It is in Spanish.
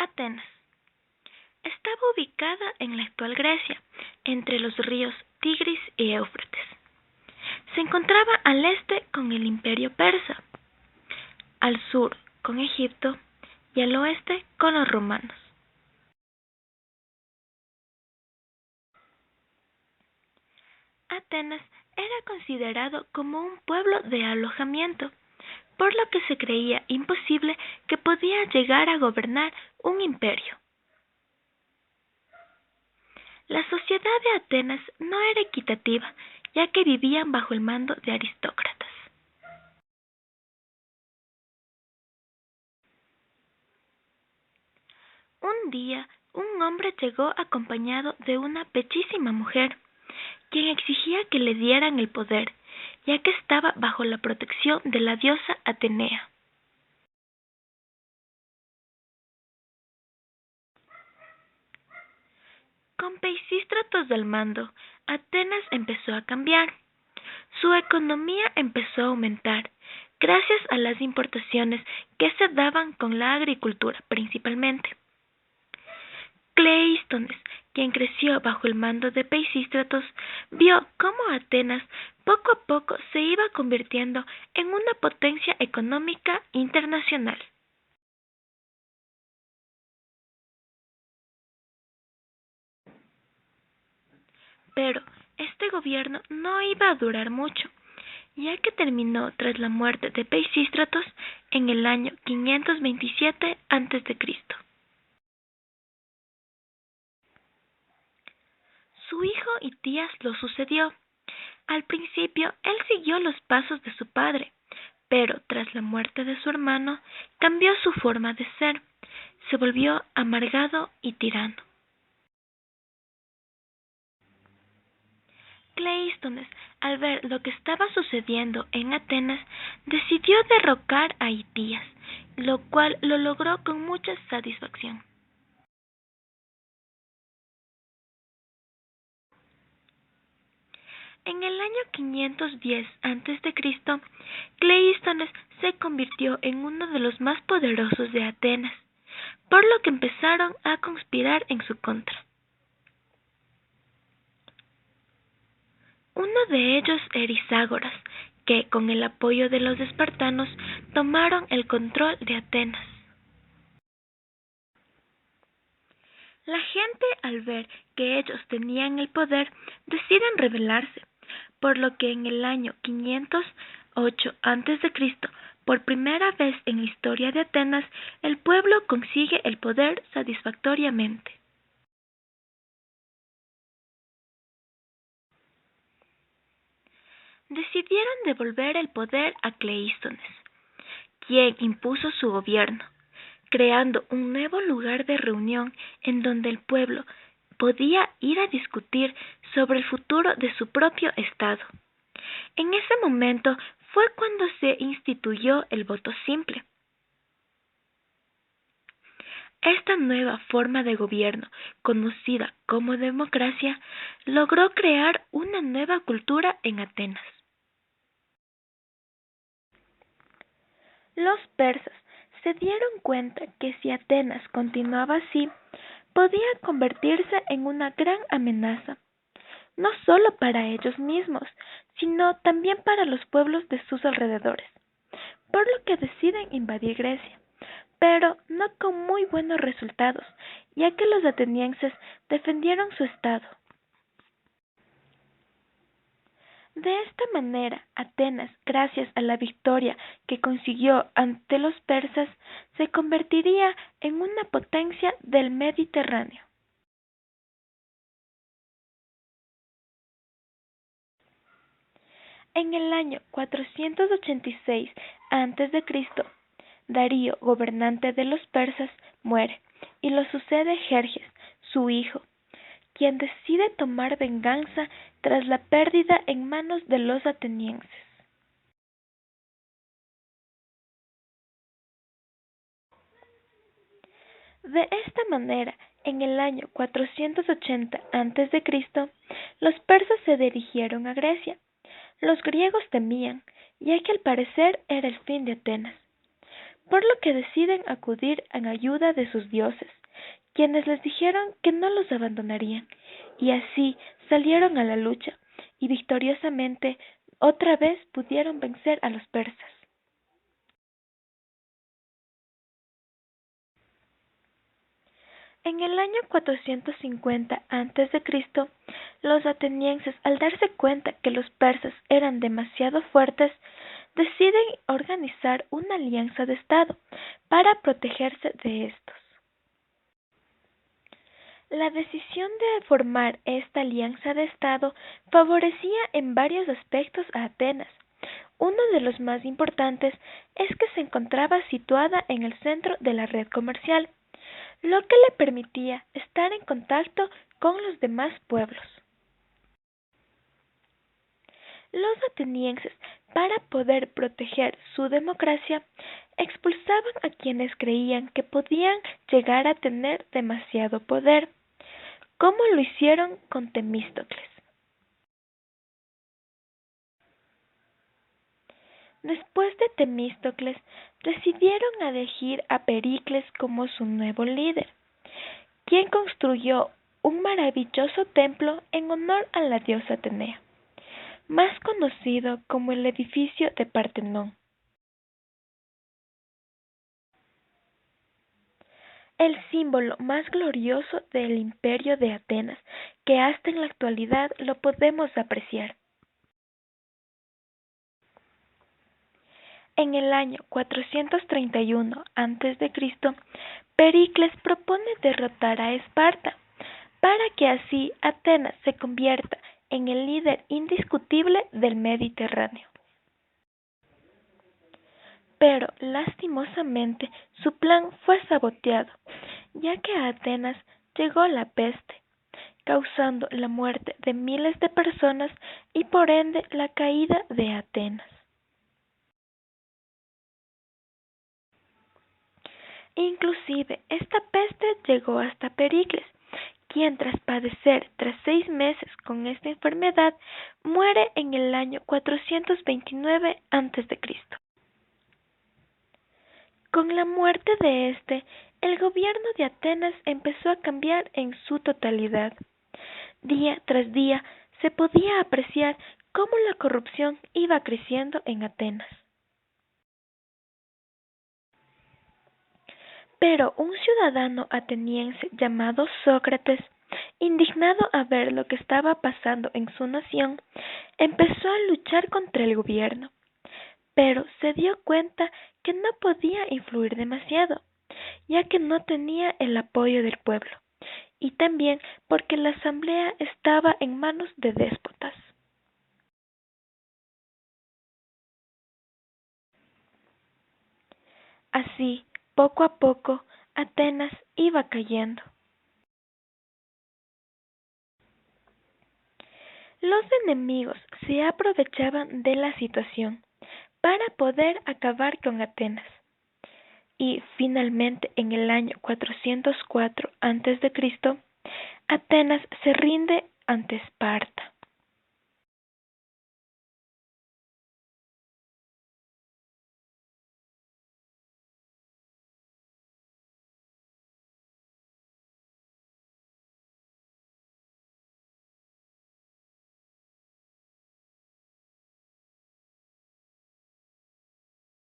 Atenas. Estaba ubicada en la actual Grecia, entre los ríos Tigris y Éufrates. Se encontraba al este con el Imperio Persa, al sur con Egipto y al oeste con los romanos. Atenas era considerado como un pueblo de alojamiento, por lo que se creía imposible que podía llegar a gobernar un imperio. La sociedad de Atenas no era equitativa, ya que vivían bajo el mando de aristócratas. Un día, un hombre llegó acompañado de una bellísima mujer, quien exigía que le dieran el poder, ya que estaba bajo la protección de la diosa Atenea. Con Peisístratos al mando, Atenas empezó a cambiar. Su economía empezó a aumentar, gracias a las importaciones que se daban con la agricultura principalmente. Cleístones, quien creció bajo el mando de Peisístratos, vio cómo Atenas poco a poco se iba convirtiendo en una potencia económica internacional. Pero este gobierno no iba a durar mucho, ya que terminó tras la muerte de Peisístratos en el año 527 a.C. Su hijo Hitías lo sucedió. Al principio él siguió los pasos de su padre, pero tras la muerte de su hermano cambió su forma de ser, se volvió amargado y tirano. Cleístones, al ver lo que estaba sucediendo en Atenas, decidió derrocar a Hitías, lo cual lo logró con mucha satisfacción. En el año 510 a.C., Cleístones se convirtió en uno de los más poderosos de Atenas, por lo que empezaron a conspirar en su contra. Uno de ellos era Iságoras, que, con el apoyo de los espartanos, tomaron el control de Atenas. La gente, al ver que ellos tenían el poder, deciden rebelarse, por lo que en el año 508 a.C., por primera vez en la historia de Atenas, el pueblo consigue el poder satisfactoriamente. Decidieron devolver el poder a Cleístones, quien impuso su gobierno, creando un nuevo lugar de reunión en donde el pueblo podía ir a discutir sobre el futuro de su propio estado. En ese momento fue cuando se instituyó el voto simple. Esta nueva forma de gobierno, conocida como democracia, logró crear una nueva cultura en Atenas. Los persas se dieron cuenta que si Atenas continuaba así, podía convertirse en una gran amenaza, no solo para ellos mismos, sino también para los pueblos de sus alrededores, por lo que deciden invadir Grecia, pero no con muy buenos resultados, ya que los atenienses defendieron su estado. De esta manera, Atenas, gracias a la victoria que consiguió ante los persas, se convertiría en una potencia del Mediterráneo. En el año 486 a.C., Darío, gobernante de los persas, muere, y lo sucede Jerjes, su hijo, quien decide tomar venganza tras la pérdida en manos de los atenienses. De esta manera, en el año 480 a.C., los persas se dirigieron a Grecia. Los griegos temían, ya que al parecer era el fin de Atenas. por lo que deciden acudir en ayuda de sus dioses, quienes les dijeron que no los abandonarían, y así salieron a la lucha, y victoriosamente otra vez pudieron vencer a los persas. En el año 450 a.C., los atenienses, al darse cuenta que los persas eran demasiado fuertes, deciden organizar una alianza de Estado para protegerse de estos. La decisión de formar esta alianza de Estado favorecía en varios aspectos a Atenas. Uno de los más importantes es que se encontraba situada en el centro de la red comercial, lo que le permitía estar en contacto con los demás pueblos. Los atenienses, para poder proteger su democracia, expulsaban a quienes creían que podían llegar a tener demasiado poder, como lo hicieron con Temístocles. Después de Temístocles, decidieron elegir a Pericles como su nuevo líder, quien construyó un maravilloso templo en honor a la diosa Atenea, más conocido como el edificio de Partenón. El símbolo más glorioso del imperio de Atenas, que hasta en la actualidad lo podemos apreciar. En el año 431 a.C., Pericles propone derrotar a Esparta, para que así Atenas se convierta en el líder indiscutible del Mediterráneo. Pero, lastimosamente, su plan fue saboteado, ya que a Atenas llegó la peste, causando la muerte de miles de personas y por ende la caída de Atenas. Inclusive, esta peste llegó hasta Pericles, quien tras padecer 6 meses con esta enfermedad, muere en el año 429 a.C. Con la muerte de este, el gobierno de Atenas empezó a cambiar en su totalidad. Día tras día se podía apreciar cómo la corrupción iba creciendo en Atenas. Pero un ciudadano ateniense llamado Sócrates, indignado a ver lo que estaba pasando en su nación, empezó a luchar contra el gobierno, pero se dio cuenta que no podía influir demasiado, ya que no tenía el apoyo del pueblo, y también porque la asamblea estaba en manos de déspotas. Así, poco a poco, Atenas iba cayendo. Los enemigos se aprovechaban de la situación para poder acabar con Atenas. Y finalmente, en el año 404 a.C., Atenas se rinde ante Esparta.